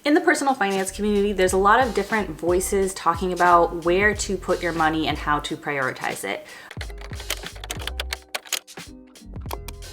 In the personal finance community, there's a lot of different voices talking about where to put your money and how to prioritize it.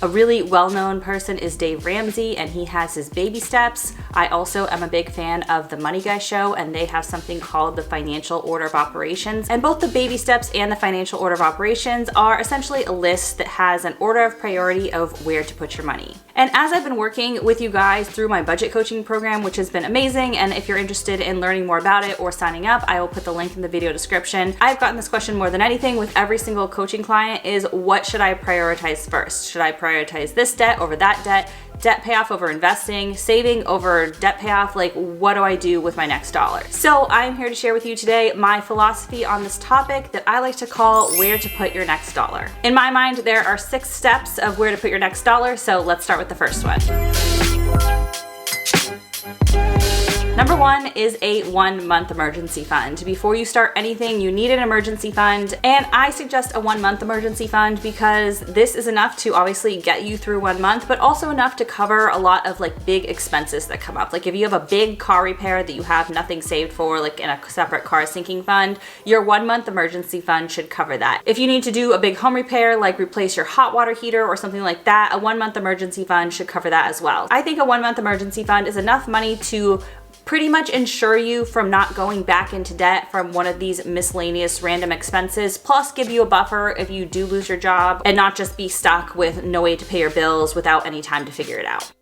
A really well-known person is Dave Ramsey, and he has his baby steps. I also am a big fan of the Money Guy show, and they have something called the financial order of operations. And both the baby steps and the financial order of operations are essentially a list that has an order of priority of where to put your money. And as I've been working with you guys through my budget coaching program, which has been amazing, and if you're interested in learning more about it or signing up, I will put the link in the video description. I've gotten this question more than anything with every single coaching client is, what should I prioritize first? Should I prioritize this debt over that debt payoff over investing, saving over debt payoff? Like, what do I do with my next dollar? So I'm here to share with you today my philosophy on this topic that I like to call where to put your next dollar. In my mind, there are 6 steps of where to put your next dollar, so let's start with the first one. Number 1 is a 1-month emergency fund. Before you start anything, you need an emergency fund, and I suggest a 1-month emergency fund because this is enough to obviously get you through 1 month, but also enough to cover a lot of like big expenses that come up. Like if you have a big car repair that you have nothing saved for, like in a separate car sinking fund, your 1-month emergency fund should cover that. If you need to do a big home repair, like replace your hot water heater or something like that, a 1-month emergency fund should cover that as well. I think a 1-month emergency fund is enough money to pretty much insure you from not going back into debt from one of these miscellaneous random expenses, plus give you a buffer if you do lose your job and not just be stuck with no way to pay your bills without any time to figure it out.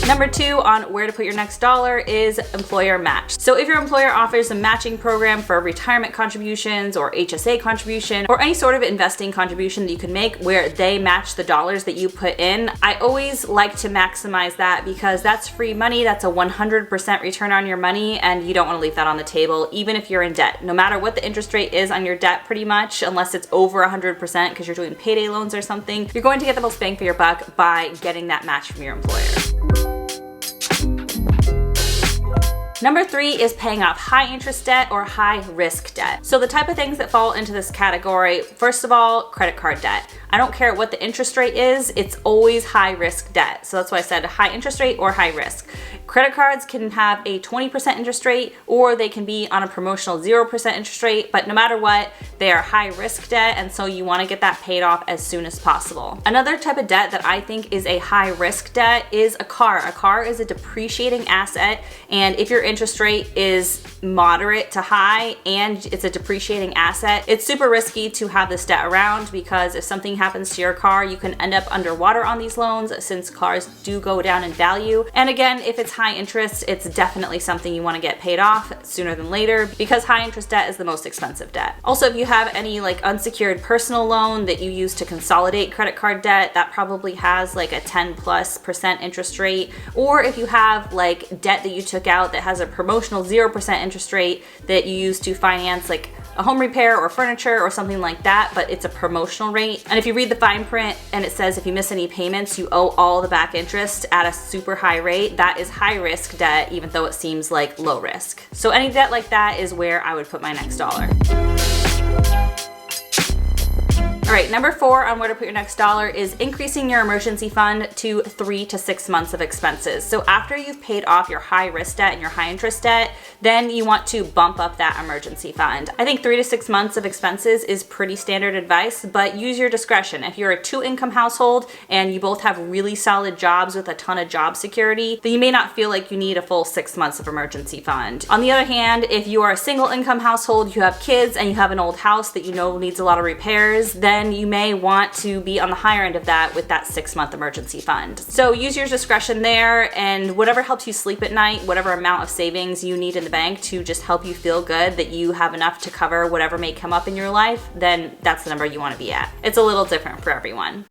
Number 2 on where to put your next dollar is employer match. So if your employer offers a matching program for retirement contributions or HSA contribution or any sort of investing contribution that you can make where they match the dollars that you put in, I always like to maximize that because that's free money. That's a 100% return on your money, and you don't want to leave that on the table even if you're in debt. No matter what the interest rate is on your debt, pretty much, unless it's over 100% because you're doing payday loans or something, you're going to get the most bang for your buck by getting that match from your employer. Number 3 is paying off high interest debt or high risk debt. So the type of things that fall into this category, first of all, credit card debt. I don't care what the interest rate is, it's always high risk debt. So that's why I said high interest rate or high risk. Credit cards can have a 20% interest rate or they can be on a promotional 0% interest rate, but no matter what, they are high risk debt, and so you want to get that paid off as soon as possible. Another type of debt that I think is a high risk debt is a car. A car is a depreciating asset, and if your interest rate is moderate to high and it's a depreciating asset, it's super risky to have this debt around because if something happens to your car, you can end up underwater on these loans since cars do go down in value. And again, if it's high interest, it's definitely something you want to get paid off sooner than later because high interest debt is the most expensive debt. Also, if you have any like unsecured personal loan that you use to consolidate credit card debt, that probably has like a 10+% interest rate. Or if you have like debt that you took out that has a promotional 0% interest rate that you use to finance like a home repair or furniture or something like that, but it's a promotional rate. And if you read the fine print and it says if you miss any payments, you owe all the back interest at a super high rate, that is high risk debt, even though it seems like low risk. So any debt like that is where I would put my next dollar. All right, number 4 on where to put your next dollar is increasing your emergency fund to 3 to 6 months of expenses. So after you've paid off your high risk debt and your high interest debt, then you want to bump up that emergency fund. I think 3 to 6 months of expenses is pretty standard advice, but use your discretion. If you're a 2-income household and you both have really solid jobs with a ton of job security, then you may not feel like you need a full 6 months of emergency fund. On the other hand, if you are a single income household, you have kids and you have an old house that you know needs a lot of repairs, then you may want to be on the higher end of that with that 6-month emergency fund. So use your discretion there, and whatever helps you sleep at night, whatever amount of savings you need in the bank to just help you feel good that you have enough to cover whatever may come up in your life, then that's the number you want to be at. It's a little different for everyone.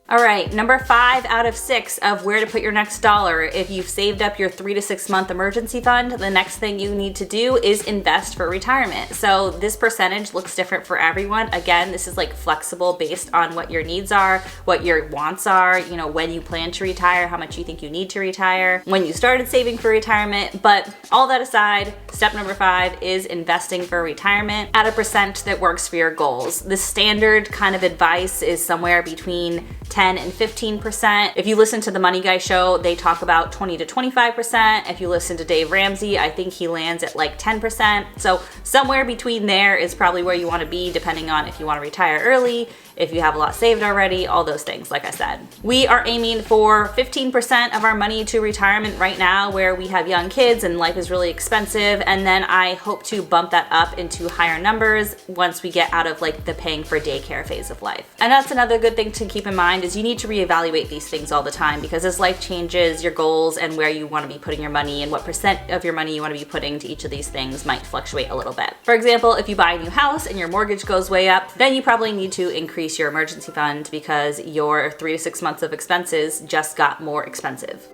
All right, number 5 out of 6 of where to put your next dollar. If you've saved up your 3 to 6 month emergency fund, the next thing you need to do is invest for retirement. So this percentage looks different for everyone. Again, this is like flexible based on what your needs are, what your wants are, you know, when you plan to retire, how much you think you need to retire, when you started saving for retirement. But all that aside, step number 5 is investing for retirement at a percent that works for your goals. The standard kind of advice is somewhere between 10 and 15%. If you listen to the Money Guy show, they talk about 20 to 25%. If you listen to Dave Ramsey, I think he lands at like 10%. So somewhere between there is probably where you want to be, depending on if you want to retire early, if you have a lot saved already, all those things, like I said. We are aiming for 15% of our money to retirement right now, where we have young kids and life is really expensive. And then I hope to bump that up into higher numbers once we get out of like the paying for daycare phase of life. And that's another good thing to keep in mind, is you need to reevaluate these things all the time, because as life changes, your goals and where you want to be putting your money and what percent of your money you want to be putting to each of these things might fluctuate a little bit. For example, if you buy a new house and your mortgage goes way up, then you probably need to increase your emergency fund because your 3 to 6 months of expenses just got more expensive.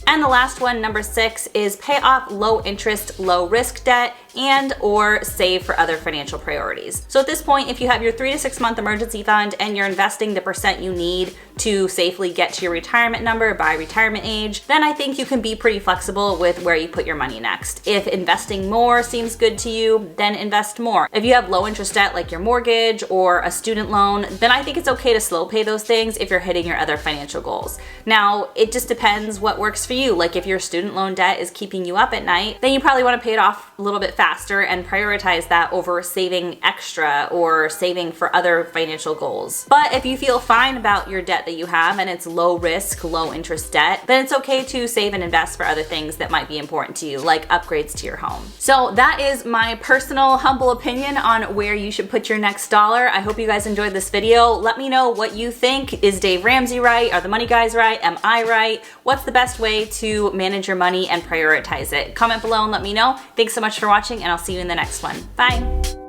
And the last one, number 6, is pay off low interest, low risk debt and or save for other financial priorities. So at this point, if you have your 3 to 6 month emergency fund and you're investing the percent you need to safely get to your retirement number by retirement age, then I think you can be pretty flexible with where you put your money next. If investing more seems good to you, then invest more. If you have low interest debt like your mortgage or a student loan, then I think it's okay to slow pay those things if you're hitting your other financial goals. Now, it just depends what works for you. Like if your student loan debt is keeping you up at night, then you probably want to pay it off a little bit faster and prioritize that over saving extra or saving for other financial goals. But if you feel fine about your debt that you have and it's low risk, low interest debt, then it's okay to save and invest for other things that might be important to you, like upgrades to your home. So that is my personal humble opinion on where you should put your next dollar. I hope you guys enjoyed this video. Let me know what you think. Is Dave Ramsey right? Are the Money Guys right? Am I right? What's the best way to manage your money and prioritize it? Comment below and let me know. Thanks so much for watching, and I'll see you in the next one. Bye.